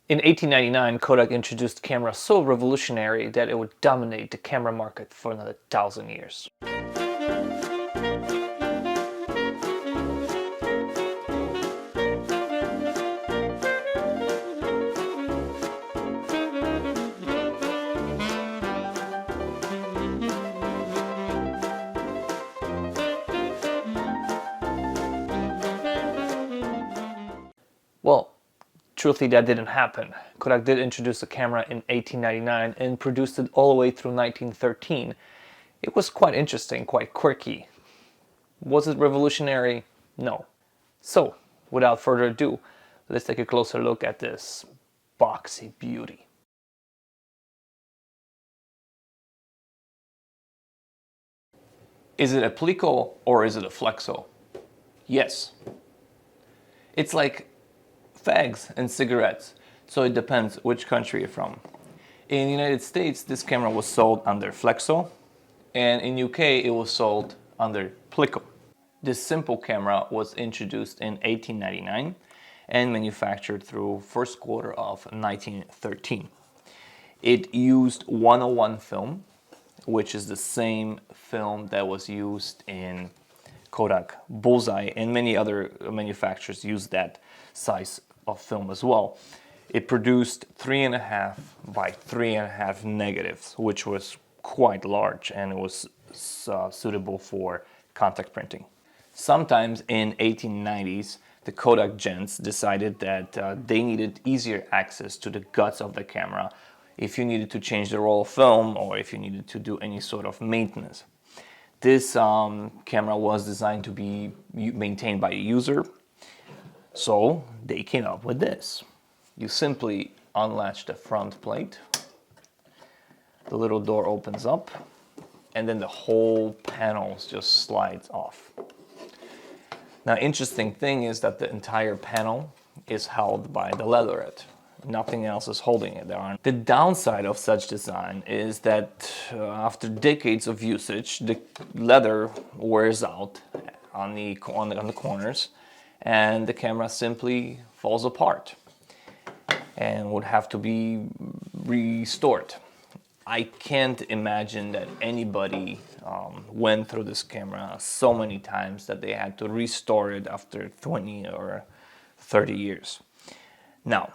In 1899, Kodak introduced a camera so revolutionary that it would dominate the camera market for another 1,000 years. Well, truthfully, that didn't happen. Kodak did introduce the camera in 1899 and produced it all the way through 1913. It was quite interesting, quite quirky. Was it revolutionary? No. So, without further ado, let's take a closer look at this boxy beauty. Is it a Plico or is it a Flexo? Yes. It's like fags and cigarettes, so it depends which country you're from. In the United States, this camera was sold under Flexo, and in UK it was sold under Plico. This simple camera was introduced in 1899 and manufactured through first quarter of 1913. It used 101 film, which is the same film that was used in Kodak Bullseye, and many other manufacturers use that size of film as well. It produced 3.5 by 3.5 negatives, which was quite large, and it was suitable for contact printing. Sometimes in 1890s, the Kodak gents decided that they needed easier access to the guts of the camera if you needed to change the roll of film or if you needed to do any sort of maintenance. This camera was designed to be maintained by a user, so they came up with this. You simply unlatch the front plate, the little door opens up, and then the whole panel just slides off. Now, interesting thing is that the entire panel is held by the leatherette. Nothing else is holding it. The downside of such design is that after decades of usage, the leather wears out on the corners, and the camera simply falls apart and would have to be restored. I can't imagine that anybody went through this camera so many times that they had to restore it after 20 or 30 years. Now,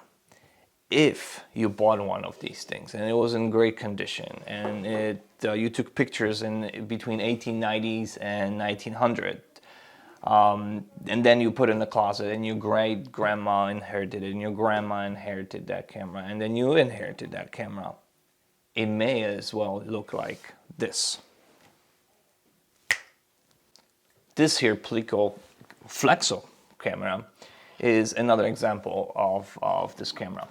if you bought one of these things and it was in great condition and you took pictures in between 1890s and 1900, and then you put it in the closet and your great grandma inherited it and your grandma inherited that camera and then you inherited that camera, it may as well look like this. This here Plico Flexo camera is another example of this camera.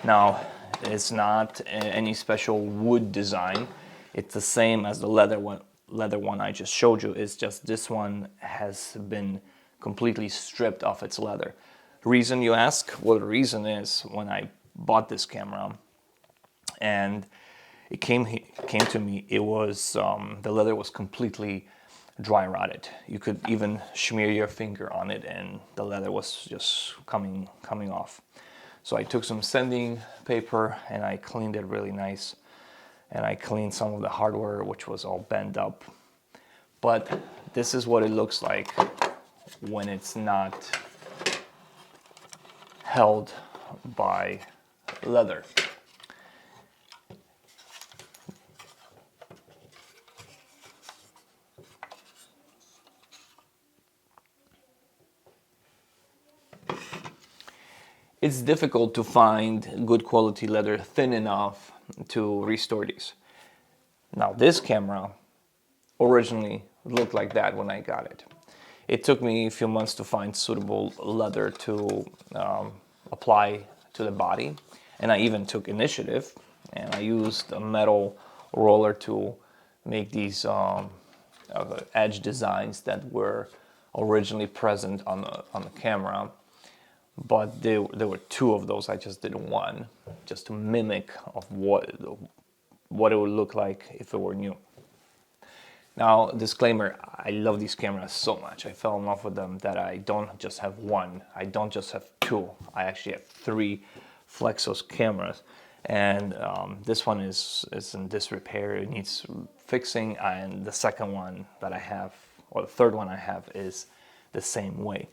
Now, it's not any special wood design. It's the same as the leather one I just showed you. It's just this one has been completely stripped of its leather. Reason, you ask? Well, the reason is when I bought this camera and it came to me, it was the leather was completely dry rotted. You could even smear your finger on it and the leather was just coming off. So I took some sanding paper and I cleaned it really nice, and I cleaned some of the hardware which was all bent up. But this is what it looks like when it's not held by leather. It's difficult to find good quality leather thin enough to restore these. Now, this camera originally looked like that when I got it. It took me a few months to find suitable leather to apply to the body, and I even took initiative and I used a metal roller to make these edge designs that were originally present on the camera. But there were two of those. I just did one, just to mimic of what it would look like if it were new. Now, disclaimer, I love these cameras so much. I fell in love with them that I don't just have one. I don't just have two. I actually have three Flexo's cameras, and this one is in disrepair. It needs fixing, and the second one that I have, or the third one I have, is the same way.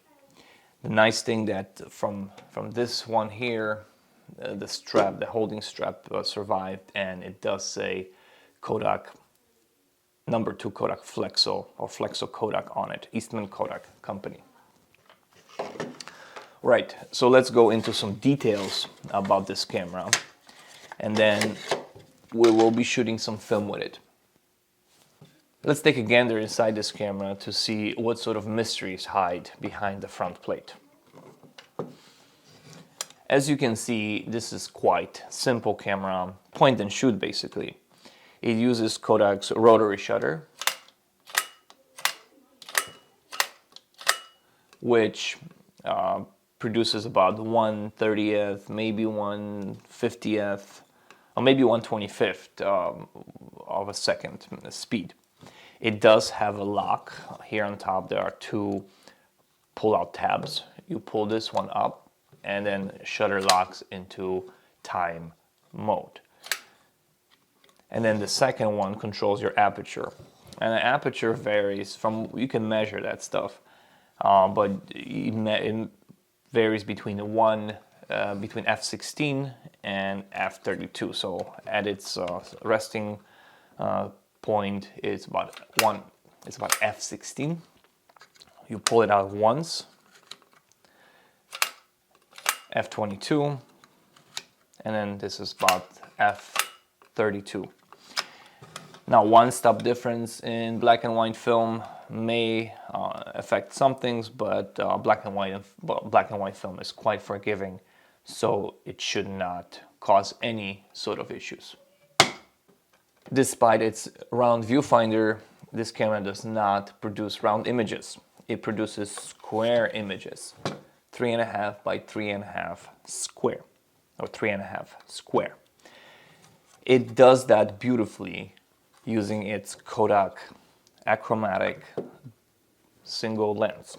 The nice thing that from this one here, the strap, the holding strap survived, and it does say Kodak #2 Kodak Flexo, or Flexo Kodak on it, Eastman Kodak company. Right, so let's go into some details about this camera, and then we will be shooting some film with it. Let's take a gander inside this camera to see what sort of mysteries hide behind the front plate. As you can see, this is quite simple camera, point and shoot basically. It uses Kodak's rotary shutter, which produces about 1/30th, maybe 1/50th, or maybe 1/25th of a second speed. It does have a lock. Here on top there are two pull-out tabs. You pull this one up, and then shutter locks into time mode. And then the second one controls your aperture. And the aperture varies from, you can measure that stuff, but it varies between between f/16 and f/32. So at its resting point, it's about f/16. You pull it out once, f/22, and then this is about f/32. Now, one stop difference in black and white film may affect some things, but black and white film is quite forgiving, so it should not cause any sort of issues. Despite its round viewfinder, this camera does not produce round images. It produces square images, 3.5 by 3.5 square, or 3.5 square. It does that beautifully using its Kodak achromatic single lens.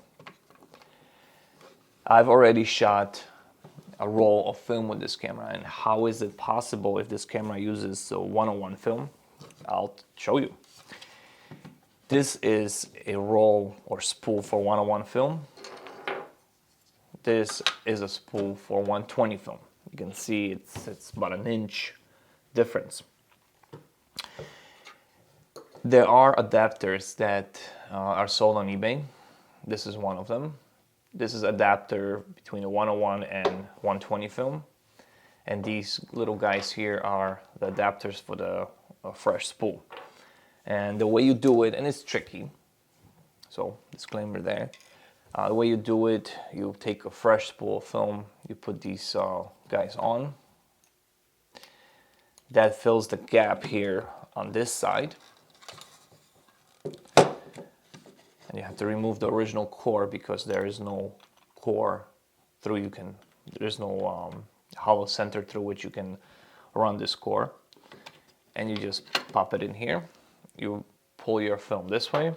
I've already shot a roll of film with this camera, and how is it possible if this camera uses 101 film? I'll show you. This is a roll or spool for 101 film. This is a spool for 120 film. You can see it's about an inch difference. There are adapters that are sold on eBay. This is one of them. This is adapter between a 101 and 120 film. And these little guys here are the adapters for the fresh spool. And the way you do it, and it's tricky, so disclaimer there. The way you do it, you take a fresh spool of film, you put these guys on. That fills the gap here on this side. And you have to remove the original core because there is no core through there's no hollow center through which you can run this core. And you just pop it in here. You pull your film this way.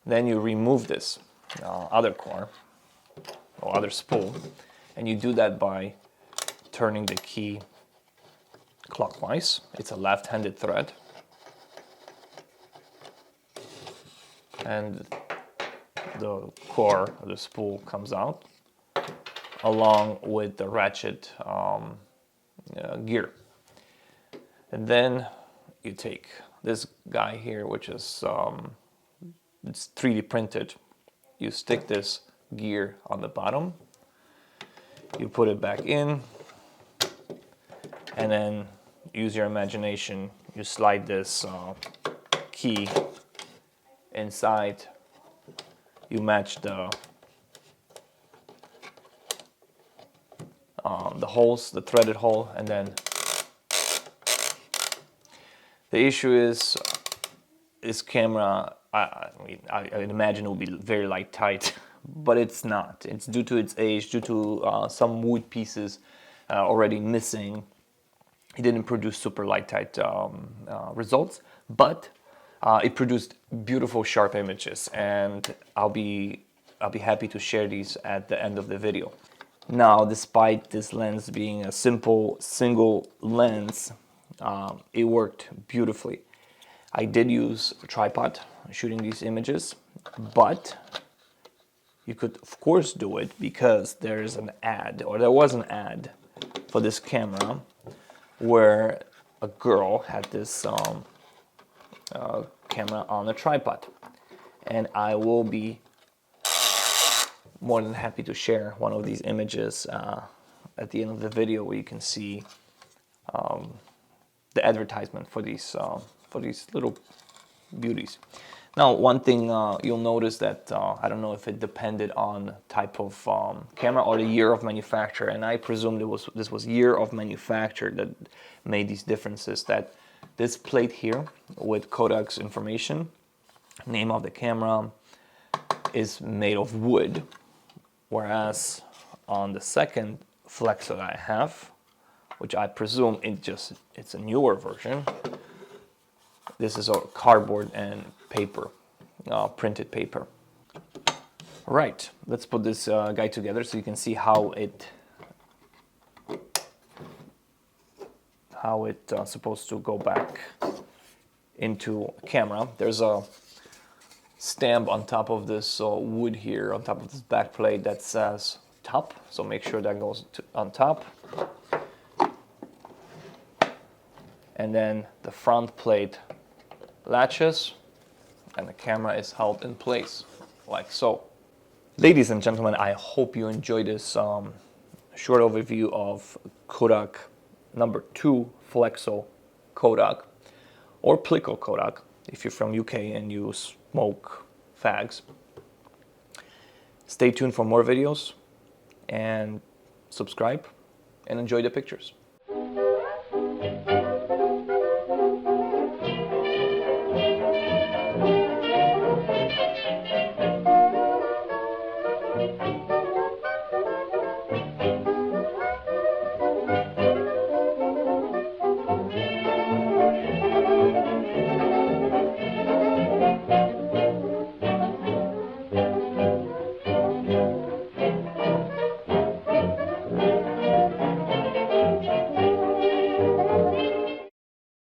Then you remove this other core or other spool, and you do that by turning the key clockwise. It's a left-handed thread. And the core of the spool comes out along with the ratchet gear. And then you take this guy here, which is it's 3D printed. You stick this gear on the bottom, you put it back in, and then use your imagination. You slide this key inside, you match the holes, the threaded hole, and then the issue is this camera, I imagine it will be very light tight, but it's not. It's due to its age, due to some wood pieces already missing. It didn't produce super light tight results, but it produced beautiful sharp images, and I'll be happy to share these at the end of the video. Now, despite this lens being a simple single lens, it worked beautifully. I did use a tripod shooting these images, but you could of course do it because there's an ad, or there was an ad for this camera where a girl had this camera on a tripod, and I will be more than happy to share one of these images at the end of the video, where you can see the advertisement for these little beauties. Now, one thing you'll notice that I don't know if it depended on type of camera or the year of manufacture, and I presume this was year of manufacture that made these differences. That this plate here with Kodak's information, name of the camera, is made of wood, whereas on the second Flexo that I have, which I presume it's a newer version, this is a cardboard and paper, printed paper. Right, let's put this guy together so you can see how it's supposed to go back into a camera. There's a stamp on top of this wood here, on top of this back plate, that says top, so make sure that goes on top. And then the front plate latches and the camera is held in place like so. Ladies and gentlemen, I hope you enjoyed this short overview of Kodak number 2 Flexo Kodak, or Plico Kodak if you're from UK and you smoke fags. Stay tuned for more videos and subscribe and enjoy the pictures.